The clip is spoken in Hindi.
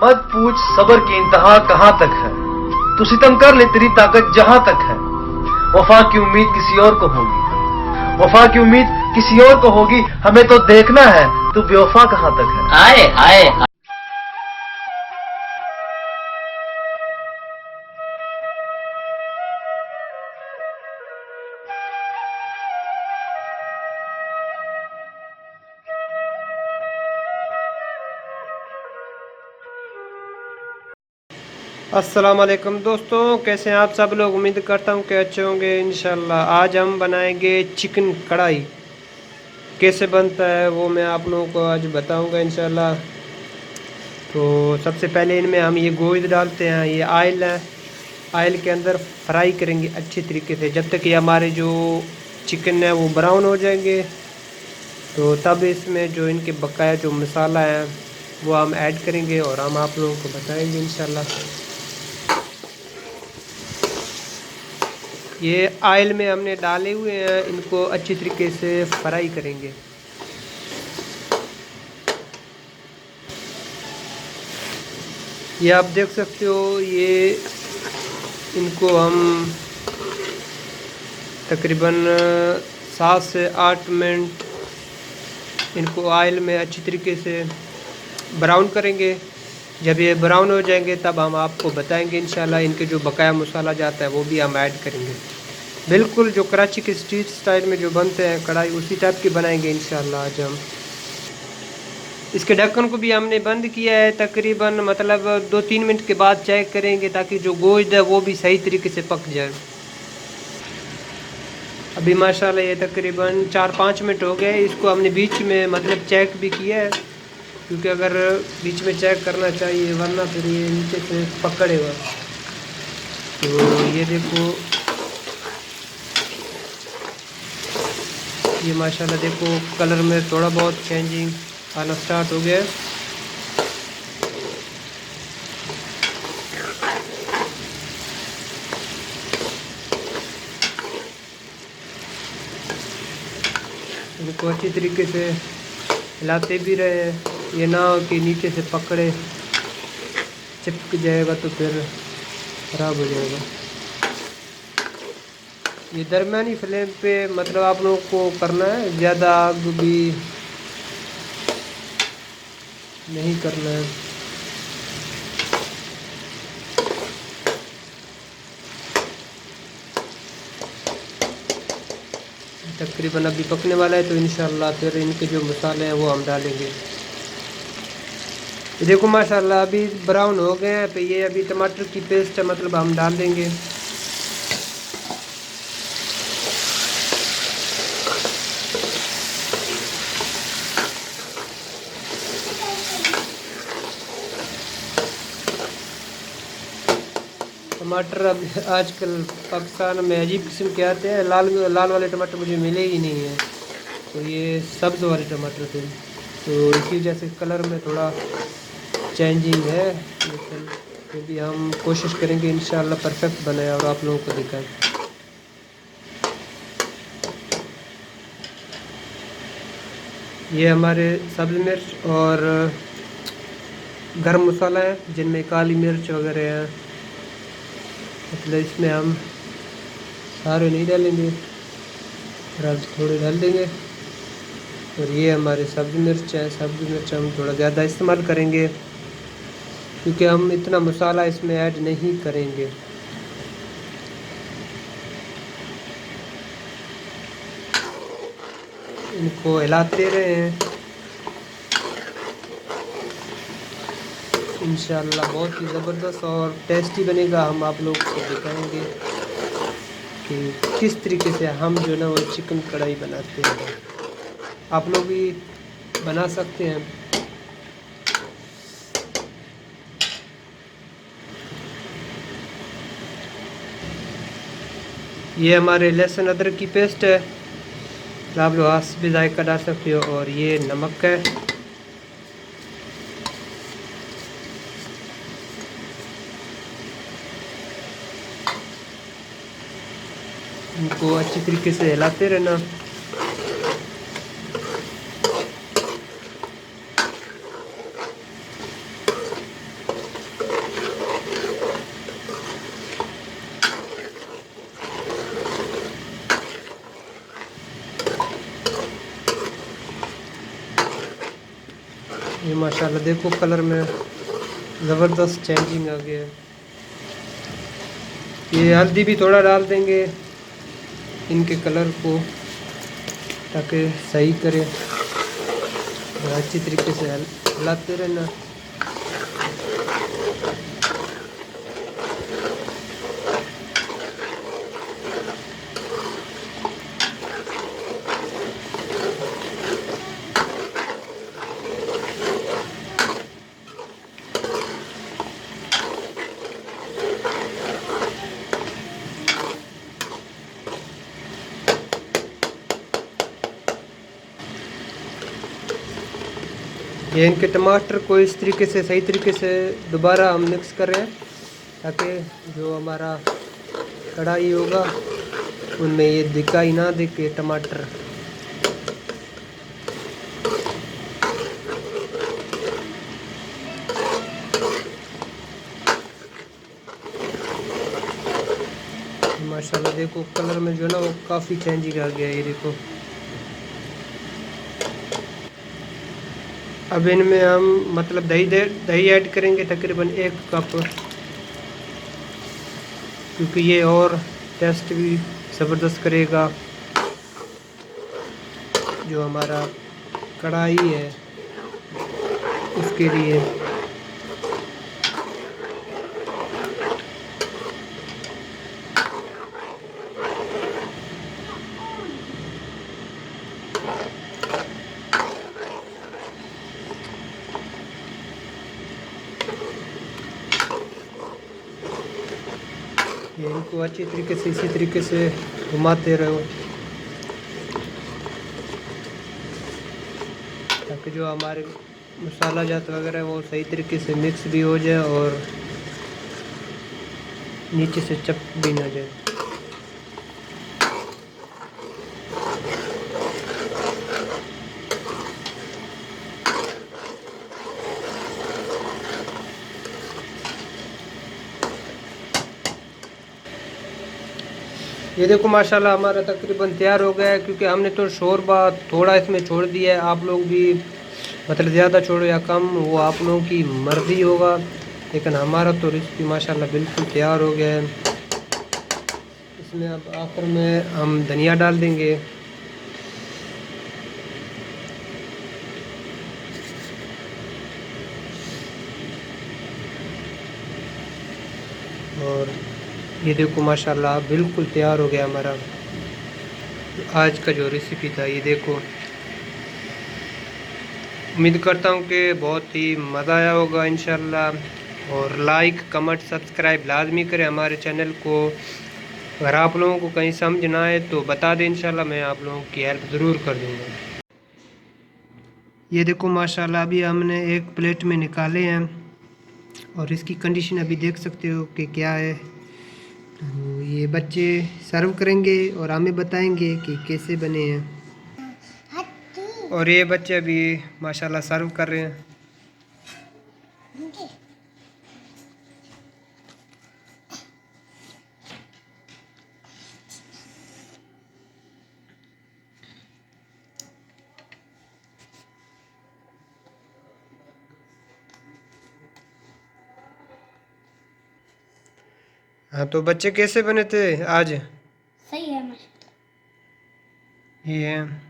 मत पूछ सबर की इंतहा कहां तक है, तू सितम कर ले तेरी ताकत जहां तक है। वफा की उम्मीद किसी और को होगी, वफा की उम्मीद किसी और को होगी, हमें तो देखना है तू बेवफा कहां तक है। हाय हाय। अस्सलाम वालेकुम दोस्तों, कैसे हैं आप सब लोग। उम्मीद करता हूँ कि अच्छे होंगे इंशाल्लाह। आज हम बनाएंगे चिकन कढ़ाई। कैसे बनता है वो मैं आप लोगों को आज बताऊंगा इंशाल्लाह। तो सबसे पहले इनमें हम ये गोश्त डालते हैं, ये आयल है, आयल के अंदर फ्राई करेंगे अच्छी तरीके से जब तक ये हमारे जो चिकन है वो ब्राउन हो जाएंगे। तो तब इसमें जो इनके बकाया जो मसाला है वो हम ऐड करेंगे और हम आप लोगों को बताएंगे इंशाल्लाह। ये आयल में हमने डाले हुए हैं, इनको अच्छी तरीके से फ्राई करेंगे। ये आप देख सकते हो, ये इनको हम तकरीबन 7 से 8 मिनट इनको आयल में अच्छी तरीके से ब्राउन करेंगे। जब ये ब्राउन हो जाएंगे तब हम आपको बताएंगे इंशाल्लाह। इनके जो बकाया मसाला जाता है वो भी हम ऐड करेंगे। बिल्कुल जो कराची के स्ट्रीट स्टाइल में जो बनते हैं कढ़ाई, उसी टाइप की बनाएंगे इंशाल्लाह आज हम। इसके ढक्कन को भी हमने बंद किया है, तकरीबन मतलब 2-3 मिनट के बाद चेक करेंगे ताकि जो गोश्त है वो भी सही तरीके से पक जाए। अभी माशाल्लाह ये तकरीबन 4-5 मिनट हो गए। इसको हमने बीच में मतलब चेक भी किया है, क्योंकि अगर बीच में चेक करना चाहिए वरना फिर ये नीचे से पकड़ेगा। तो ये देखो, ये माशाल्लाह देखो कलर में थोड़ा बहुत चेंजिंग आना स्टार्ट हो गया है। इनको अच्छी तरीके से हिलाते भी रहे हैं, ये ना हो कि नीचे से पकड़े चिपक जाएगा तो फिर ख़राब हो जाएगा। ये दरमियानी फ्लेम पे मतलब आप लोगों को करना है, ज़्यादा आग भी नहीं करना है। तकरीबन अभी पकने वाला है तो इंशाल्लाह फिर इनके जो मसाले हैं वो हम डालेंगे। ये देखो माशाल्लाह अभी ब्राउन हो गए हैं, तो ये अभी टमाटर की पेस्ट है मतलब हम डाल देंगे। टमाटर अब आजकल पाकिस्तान में अजीब किस्म के आते हैं, लाल लाल वाले टमाटर मुझे मिले ही नहीं हैं, तो ये सब्ज़ वाले टमाटर थे, तो इसी वजह से कलर में थोड़ा चेंजिंग है। लेकिन फिर भी हम कोशिश करेंगे इंशाल्लाह परफेक्ट बनाए और आप लोगों को दिखाएं। ये हमारे सब्ज़ मिर्च और गरम मसाला है जिनमें काली मिर्च वगैरह है, मतलब इसमें हम सारे नहीं डालेंगे, थोड़े डाल देंगे। और ये हमारे सब्ज़ मिर्च है, सब्ज़ मिर्च हम थोड़ा ज़्यादा इस्तेमाल करेंगे क्योंकि हम इतना मसाला इसमें ऐड नहीं करेंगे। इनको हिलाते रहें, इंशाल्लाह बहुत ही ज़बरदस्त और टेस्टी बनेगा। हम आप लोगों को दिखाएंगे कि किस तरीके से हम जो ना वो चिकन कढ़ाई बनाते हैं। आप लोग भी बना सकते हैं। ये हमारे लहसुन अदरक की पेस्ट है, आप लोग हस्बे जायका डाल सकते हो। और ये नमक है, इनको अच्छी तरीके से हिलाते रहना। माशाल्लाह देखो कलर में ज़बरदस्त चेंजिंग आ गया है। ये हल्दी भी थोड़ा डाल देंगे इनके कलर को ताकि सही करे और अच्छी तरीके से हिलाते रहना। ये इनके टमाटर को इस तरीके से सही तरीके से दोबारा हम मिक्स कर रहे हैं ताकि जो हमारा कढ़ाई होगा उनमें ये दिखाई ना दिखे टमाटर। माशाल्लाह देखो कलर में जो है ना वो काफ़ी चेंजिंग आ गया है। ये देखो अब इनमें हम मतलब दही ऐड करेंगे तकरीबन 1 कप, क्योंकि ये और टेस्ट भी ज़बरदस्त करेगा। जो हमारा कढ़ाई है उसके लिए ये इनको अच्छी तरीके से इसी तरीके से घुमाते रहो ताकि जो हमारे मसाला जात वगैरह वो सही तरीके से मिक्स भी हो जाए और नीचे से चप भी ना जाए। ये देखो माशाल्लाह हमारा तकरीबन तैयार हो गया है, क्योंकि हमने तो शोरबा थोड़ा इसमें छोड़ दिया है। आप लोग भी मतलब ज़्यादा छोड़ो या कम वो आप लोगों की मर्ज़ी होगा, लेकिन हमारा तो रेसिपी माशाल्लाह बिल्कुल तैयार हो गया है। इसमें अब आखिर में हम धनिया डाल देंगे और ये देखो माशाल्लाह बिल्कुल तैयार हो गया हमारा आज का जो रेसिपी था। ये देखो उम्मीद करता हूँ कि बहुत ही मज़ा आया होगा इंशाल्लाह। और लाइक कमेंट सब्सक्राइब लाजमी करें हमारे चैनल को। अगर आप लोगों को कहीं समझ ना आए तो बता दें, इंशाल्लाह मैं आप लोगों की हेल्प ज़रूर कर दूँगा। ये देखो माशाल्लाह अभी हमने एक प्लेट में निकाले हैं और इसकी कंडीशन अभी देख सकते हो कि क्या है। तो ये बच्चे सर्व करेंगे और हमें बताएंगे कि कैसे बने हैं। और ये बच्चे अभी माशाल्लाह सर्व कर रहे हैं। हाँ तो बच्चे कैसे बने थे आज? सही है ये है